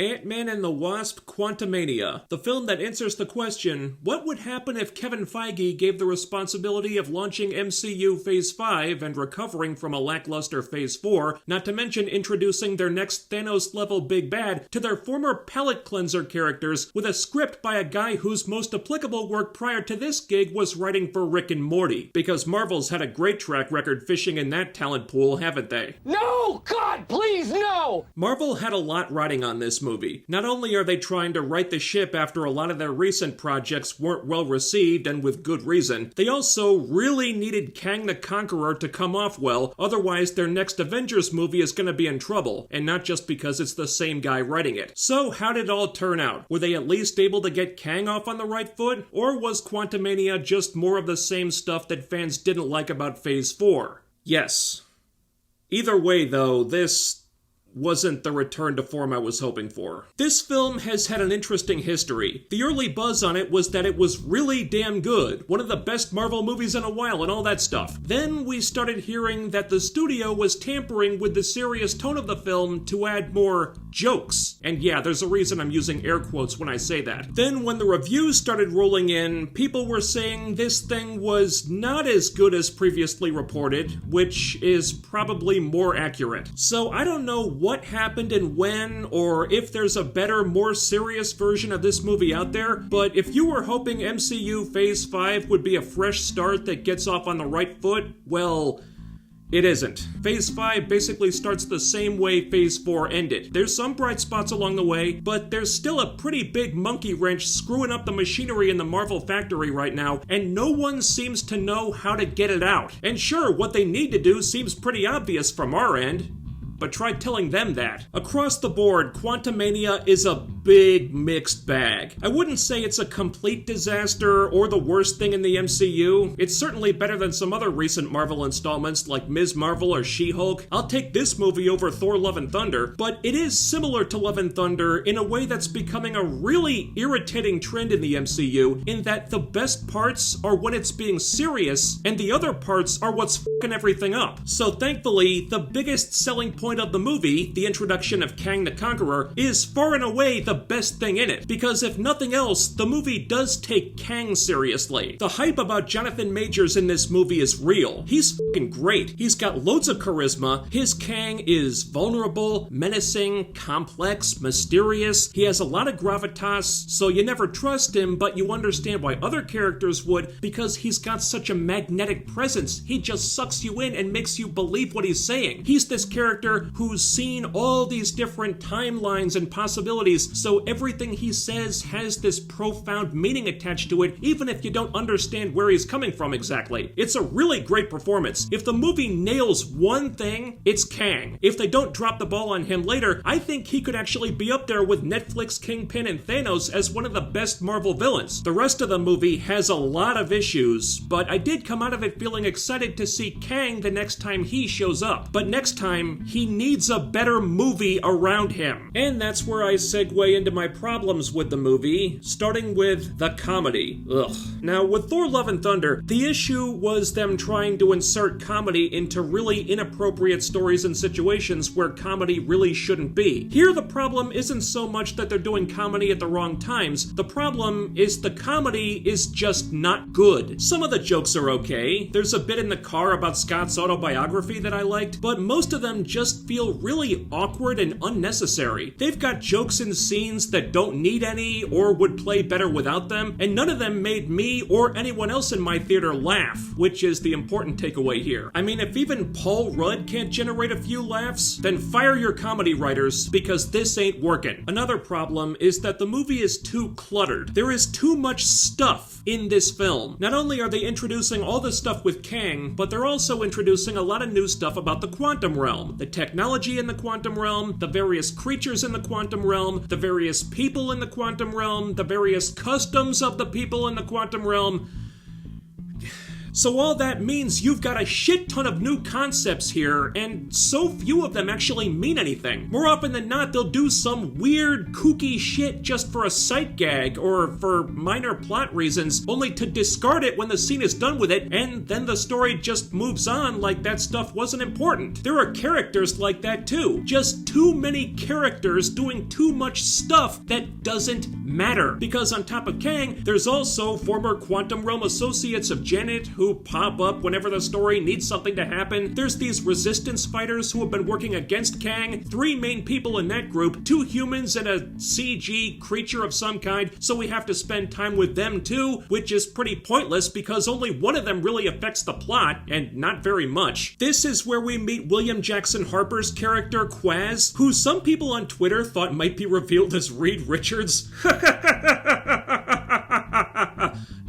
Ant-Man and the Wasp: Quantumania, the film that answers the question, what would happen if Kevin Feige gave the responsibility of launching MCU Phase 5 and recovering from a lackluster Phase 4, not to mention introducing their next Thanos-level big bad, to their former palate cleanser characters with a script by a guy whose most applicable work prior to this gig was writing for Rick and Morty, because Marvel's had a great track record fishing in that talent pool, haven't they? No! God, please, no! Marvel had a lot riding on this movie. Not only are they trying to right the ship after a lot of their recent projects weren't well received, and with good reason, they also really needed Kang the Conqueror to come off well, otherwise their next Avengers movie is gonna be in trouble, and not just because it's the same guy writing it. So how did it all turn out? Were they at least able to get Kang off on the right foot? Or was Quantumania just more of the same stuff that fans didn't like about Phase 4? Yes. Either way, though, this wasn't the return to form I was hoping for. This film has had an interesting history. The early buzz on it was that it was really damn good, one of the best Marvel movies in a while and all that stuff. Then we started hearing that the studio was tampering with the serious tone of the film to add more jokes. And yeah, there's a reason I'm using air quotes when I say that. Then when the reviews started rolling in, people were saying this thing was not as good as previously reported, which is probably more accurate. So I don't know what happened and when, or if there's a better, more serious version of this movie out there, but if you were hoping MCU Phase 5 would be a fresh start that gets off on the right foot, well, it isn't. Phase 5 basically starts the same way Phase 4 ended. There's some bright spots along the way, but there's still a pretty big monkey wrench screwing up the machinery in the Marvel factory right now, and no one seems to know how to get it out. And sure, what they need to do seems pretty obvious from our end, but try telling them that. Across the board, Quantumania is a big mixed bag. I wouldn't say it's a complete disaster or the worst thing in the MCU. It's certainly better than some other recent Marvel installments like Ms. Marvel or She-Hulk. I'll take this movie over Thor: Love and Thunder, but it is similar to Love and Thunder in a way that's becoming a really irritating trend in the MCU, in that the best parts are when it's being serious, and the other parts are what's f***ing everything up. So thankfully, the biggest selling point of the movie, the introduction of Kang the Conqueror, is far and away the best thing in it, because if nothing else, the movie does take Kang seriously. The hype about Jonathan Majors in this movie is real. He's f***ing great. He's got loads of charisma. His Kang is vulnerable, menacing, complex, mysterious. He has a lot of gravitas, so you never trust him, but you understand why other characters would, because he's got such a magnetic presence. He just sucks you in and makes you believe what he's saying. He's this character who's seen all these different timelines and possibilities, so everything he says has this profound meaning attached to it, even if you don't understand where he's coming from exactly. It's a really great performance. If the movie nails one thing, it's Kang. If they don't drop the ball on him later, I think he could actually be up there with Netflix Kingpin and Thanos as one of the best Marvel villains. The rest of the movie has a lot of issues, but I did come out of it feeling excited to see Kang the next time he shows up. But next time, he needs a better movie around him. And that's where I segue into my problems with the movie, starting with the comedy. Ugh. Now, with Thor: Love and Thunder, the issue was them trying to insert comedy into really inappropriate stories and situations where comedy really shouldn't be. Here, the problem isn't so much that they're doing comedy at the wrong times. The problem is the comedy is just not good. Some of the jokes are okay. There's a bit in the car about Scott's autobiography that I liked, but most of them just feel really awkward and unnecessary. They've got jokes and scenes that don't need any or would play better without them, and none of them made me or anyone else in my theater laugh, which is the important takeaway here. I mean, if even Paul Rudd can't generate a few laughs, then fire your comedy writers, because this ain't working. Another problem is that the movie is too cluttered. There is too much stuff in this film. Not only are they introducing all the stuff with Kang, but they're also introducing a lot of new stuff about the quantum realm, the technology in the quantum realm, the various creatures in the quantum realm, the various people in the quantum realm, the various customs of the people in the quantum realm. So all that means you've got a shit ton of new concepts here, and so few of them actually mean anything. More often than not, they'll do some weird, kooky shit just for a sight gag, or for minor plot reasons, only to discard it when the scene is done with it, and then the story just moves on like that stuff wasn't important. There are characters like that too. Just too many characters doing too much stuff that doesn't matter. Because on top of Kang, there's also former Quantum Realm associates of Janet who pop up whenever the story needs something to happen. There's these resistance fighters who have been working against Kang, 3 main people in that group, 2 humans and a CG creature of some kind, so we have to spend time with them too, which is pretty pointless because only one of them really affects the plot, and not very much. This is where we meet William Jackson Harper's character, Quaz, who some people on Twitter thought might be revealed as Reed Richards.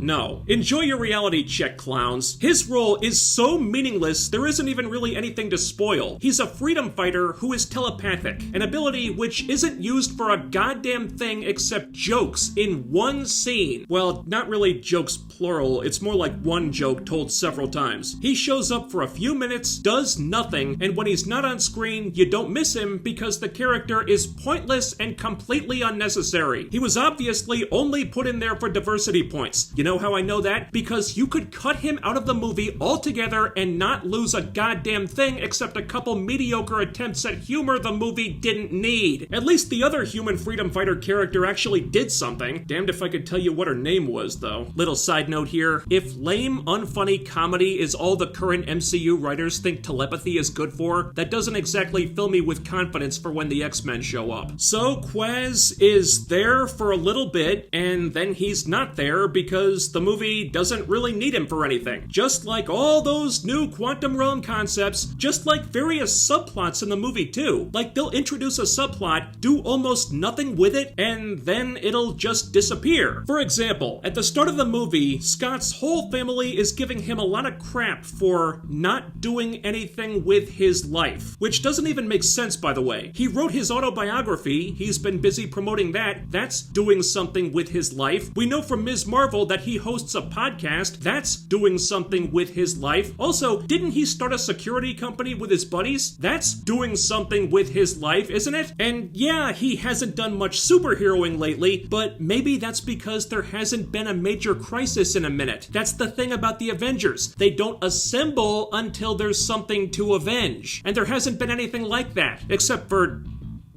No. Enjoy your reality check, clowns. His role is so meaningless, there isn't even really anything to spoil. He's a freedom fighter who is telepathic, an ability which isn't used for a goddamn thing except jokes in one scene. Well, not really jokes plural, it's more like one joke told several times. He shows up for a few minutes, does nothing, and when he's not on screen, you don't miss him because the character is pointless and completely unnecessary. He was obviously only put in there for diversity points. You know how I know that? Because you could cut him out of the movie altogether and not lose a goddamn thing except a couple mediocre attempts at humor the movie didn't need. At least the other human freedom fighter character actually did something. Damned if I could tell you what her name was, though. Little side note here, if lame, unfunny comedy is all the current MCU writers think telepathy is good for, that doesn't exactly fill me with confidence for when the X-Men show up. So Quaz is there for a little bit, and then he's not there because the movie doesn't really need him for anything. Just like all those new Quantum Realm concepts, just like various subplots in the movie too. Like they'll introduce a subplot, do almost nothing with it, and then it'll just disappear. For example, at the start of the movie, Scott's whole family is giving him a lot of crap for not doing anything with his life. Which doesn't even make sense, by the way. He wrote his autobiography, he's been busy promoting that, that's doing something with his life. We know from Ms. Marvel that he hosts a podcast, that's doing something with his life. Also, didn't he start a security company with his buddies? That's doing something with his life, isn't it? And yeah, he hasn't done much superheroing lately, but maybe that's because there hasn't been a major crisis in a minute. That's the thing about the Avengers. They don't assemble until there's something to avenge. And there hasn't been anything like that, except for,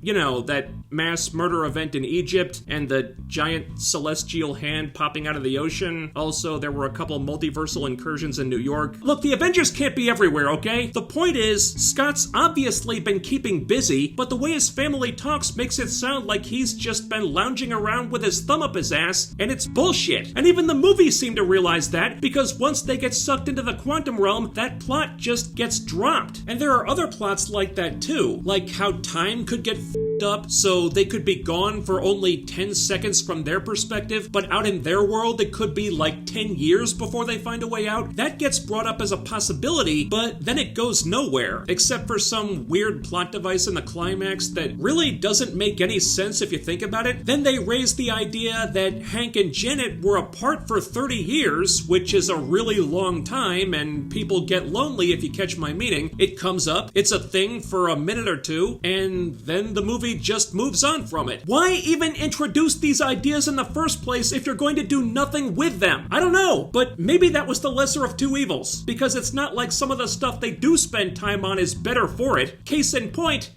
you know, that mass murder event in Egypt and the giant celestial hand popping out of the ocean. Also, there were a couple multiversal incursions in New York. Look, the Avengers can't be everywhere, okay? The point is, Scott's obviously been keeping busy, but the way his family talks makes it sound like he's just been lounging around with his thumb up his ass, and it's bullshit. And even the movies seem to realize that, because once they get sucked into the quantum realm, that plot just gets dropped. And there are other plots like that too, like how time could get up so they could be gone for only 10 seconds from their perspective, but out in their world it could be like 10 years before they find a way out. That gets brought up as a possibility, but then it goes nowhere, except for some weird plot device in the climax that really doesn't make any sense if you think about it. Then they raise the idea that Hank and Janet were apart for 30 years, which is a really long time, and people get lonely if you catch my meaning. It comes up, it's a thing for a minute or two, and then the movie just moves on from it. Why even introduce these ideas in the first place if you're going to do nothing with them? I don't know, but maybe that was the lesser of two evils, because it's not like some of the stuff they do spend time on is better for it. Case in point,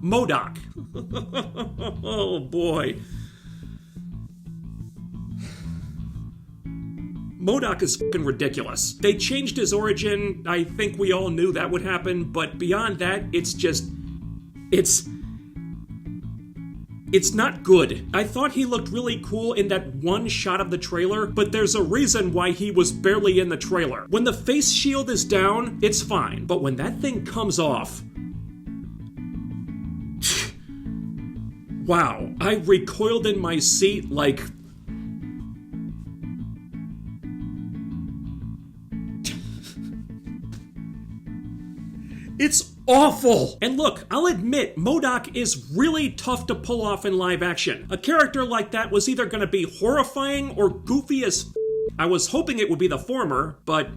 MODOK. Oh boy. MODOK is fucking ridiculous. They changed his origin, I think we all knew that would happen, but beyond that, it's not good. I thought he looked really cool in that one shot of the trailer, but there's a reason why he was barely in the trailer. When the face shield is down, it's fine, but when that thing comes off... Wow, I recoiled in my seat like... It's awful! And look, I'll admit, MODOK is really tough to pull off in live action. A character like that was either gonna be horrifying or goofy as f***. I was hoping it would be the former, but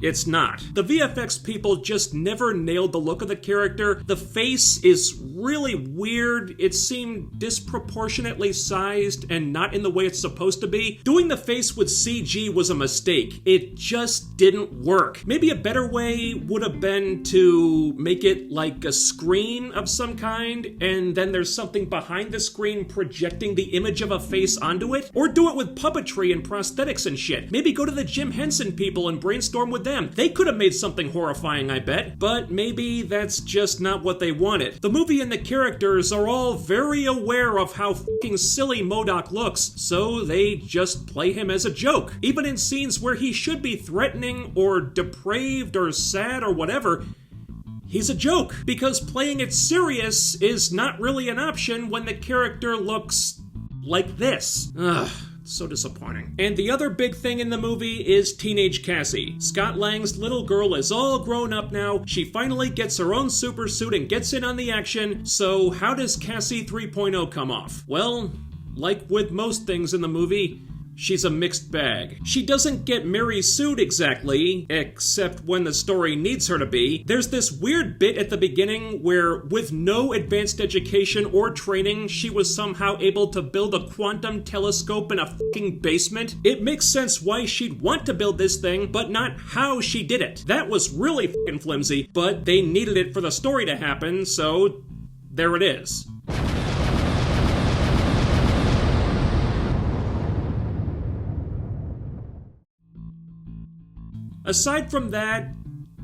it's not. The VFX people just never nailed the look of the character. The face is really weird. It seemed disproportionately sized and not in the way it's supposed to be. Doing the face with CG was a mistake. It just didn't work. Maybe a better way would have been to make it like a screen of some kind, and then there's something behind the screen projecting the image of a face onto it. Or do it with puppetry and prosthetics and shit. Maybe go to the Jim Henson people and brainstorm with them. They could have made something horrifying, I bet. But maybe that's just not what they wanted. The movie and the characters are all very aware of how fucking silly MODOK looks, so they just play him as a joke. Even in scenes where he should be threatening or depraved or sad or whatever, he's a joke, because playing it serious is not really an option when the character looks like this. Ugh. So disappointing. And the other big thing in the movie is teenage Cassie. Scott Lang's little girl is all grown up now. She finally gets her own super suit and gets in on the action. So how does Cassie 3.0 come off? Well, like with most things in the movie, she's a mixed bag. She doesn't get Mary Sued exactly, except when the story needs her to be. There's this weird bit at the beginning where, with no advanced education or training, she was somehow able to build a quantum telescope in a fucking basement. It makes sense why she'd want to build this thing, but not how she did it. That was really fucking flimsy, but they needed it for the story to happen, so there it is. Aside from that,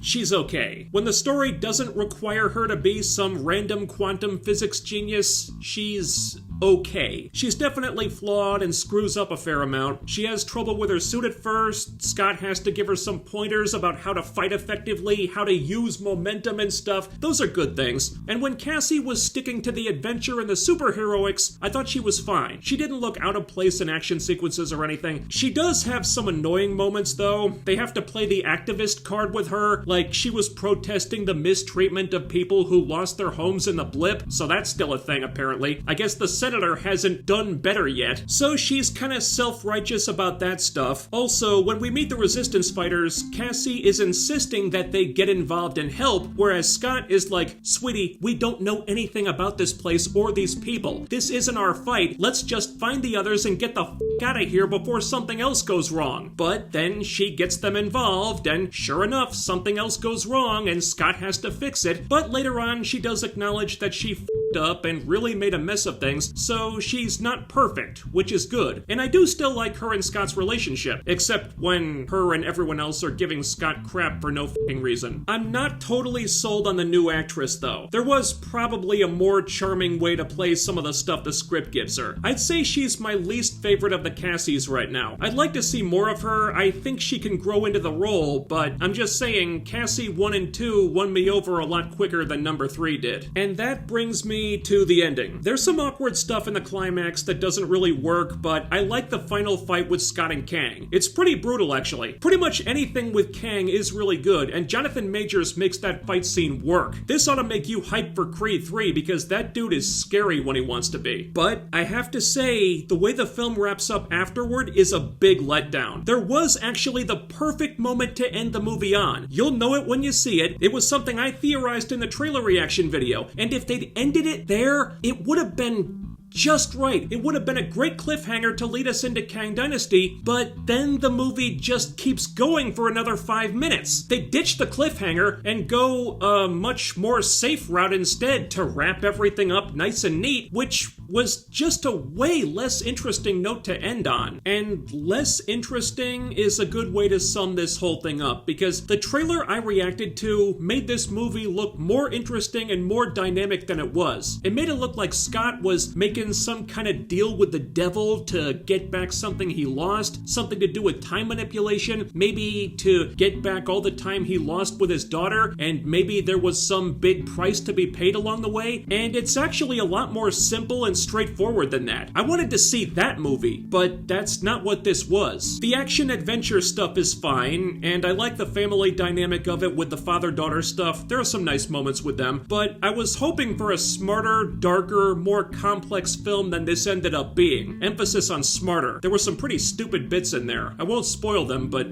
she's okay. When the story doesn't require her to be some random quantum physics genius, she's okay. She's definitely flawed and screws up a fair amount. She has trouble with her suit at first. Scott has to give her some pointers about how to fight effectively, how to use momentum and stuff. Those are good things. And when Cassie was sticking to the adventure and the superheroics, I thought she was fine. She didn't look out of place in action sequences or anything. She does have some annoying moments though. They have to play the activist card with her, like she was protesting the mistreatment of people who lost their homes in the blip, so that's still a thing apparently. I guess the senator hasn't done better yet, so she's kinda self-righteous about that stuff. Also, when we meet the resistance fighters, Cassie is insisting that they get involved and help, whereas Scott is like, sweetie, we don't know anything about this place or these people. This isn't our fight. Let's just find the others and get the f*** out of here before something else goes wrong. But then she gets them involved, and sure enough, something else goes wrong and Scott has to fix it. But later on, she does acknowledge that she f***ed up and really made a mess of things, so she's not perfect, which is good. And I do still like her and Scott's relationship, except when her and everyone else are giving Scott crap for no f***ing reason. I'm not totally sold on the new actress though. There was probably a more charming way to play some of the stuff the script gives her. I'd say she's my least favorite of the Cassies right now. I'd like to see more of her. I think she can grow into the role, but I'm just saying Cassie 1 and 2 won me over a lot quicker than number 3 did. And that brings me to the ending. There's some awkward stuff in the climax that doesn't really work, but I like the final fight with Scott and Kang. It's pretty brutal actually. Pretty much anything with Kang is really good, and Jonathan Majors makes that fight scene work. This ought to make you hype for Creed 3 because that dude is scary when he wants to be. But I have to say, the way the film wraps up afterward is a big letdown. There was actually the perfect moment to end the movie on. You'll know it when you see it. It was something I theorized in the trailer reaction video, and if they'd ended it there, it would have been just right. It would have been a great cliffhanger to lead us into Kang Dynasty, but then the movie just keeps going for another 5 minutes. They ditch the cliffhanger and go a much more safe route instead to wrap everything up nice and neat, which was just a way less interesting note to end on. And less interesting is a good way to sum this whole thing up, because the trailer I reacted to made this movie look more interesting and more dynamic than it was. It made it look like Scott was making some kind of deal with the devil to get back something he lost, something to do with time manipulation, maybe to get back all the time he lost with his daughter, and maybe there was some big price to be paid along the way. And it's actually a lot more simple and straightforward than that. I wanted to see that movie, but that's not what this was. The action-adventure stuff is fine, and I like the family dynamic of it with the father-daughter stuff. There are some nice moments with them, but I was hoping for a smarter, darker, more complex film than this ended up being. Emphasis on smarter. There were some pretty stupid bits in there. I won't spoil them, but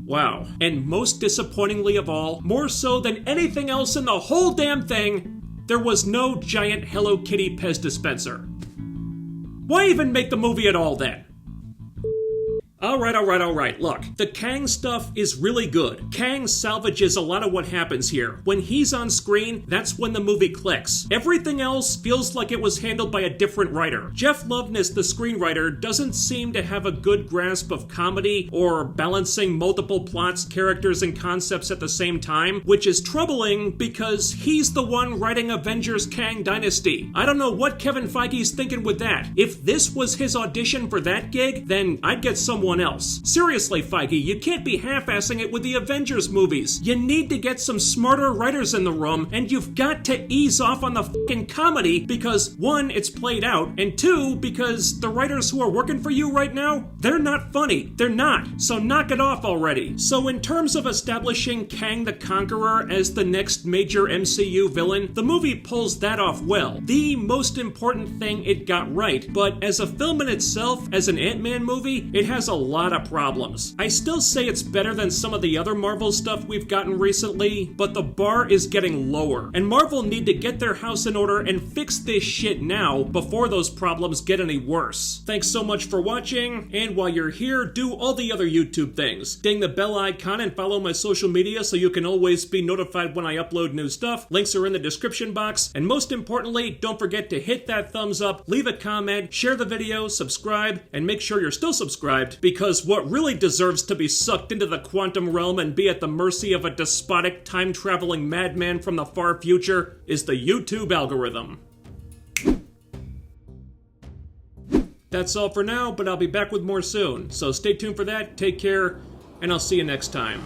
Wow. And most disappointingly of all, more so than anything else in the whole damn thing, there was no giant Hello Kitty Pez dispenser. Why even make the movie at all then? Alright. Look, the Kang stuff is really good. Kang salvages a lot of what happens here. When he's on screen, that's when the movie clicks. Everything else feels like it was handled by a different writer. Jeff Loveness, the screenwriter, doesn't seem to have a good grasp of comedy or balancing multiple plots, characters, and concepts at the same time, which is troubling because he's the one writing Avengers Kang Dynasty. I don't know what Kevin Feige's thinking with that. If this was his audition for that gig, then I'd get someone else. Seriously, Feige, you can't be half-assing it with the Avengers movies. You need to get some smarter writers in the room, and you've got to ease off on the fucking comedy because, one, it's played out, and two, because the writers who are working for you right now, they're not funny. They're not. So knock it off already. So in terms of establishing Kang the Conqueror as the next major MCU villain, the movie pulls that off well. The most important thing it got right, but as a film in itself, as an Ant-Man movie, it has a lot of problems. I still say it's better than some of the other Marvel stuff we've gotten recently, but the bar is getting lower, and Marvel need to get their house in order and fix this shit now before those problems get any worse. Thanks so much for watching, and while you're here, do all the other YouTube things. Ding the bell icon and follow my social media so you can always be notified when I upload new stuff. Links are in the description box, and most importantly, don't forget to hit that thumbs up, leave a comment, share the video, subscribe, and make sure you're still subscribed, because what really deserves to be sucked into the quantum realm and be at the mercy of a despotic, time-traveling madman from the far future is the YouTube algorithm. That's all for now, but I'll be back with more soon, so stay tuned for that, take care, and I'll see you next time.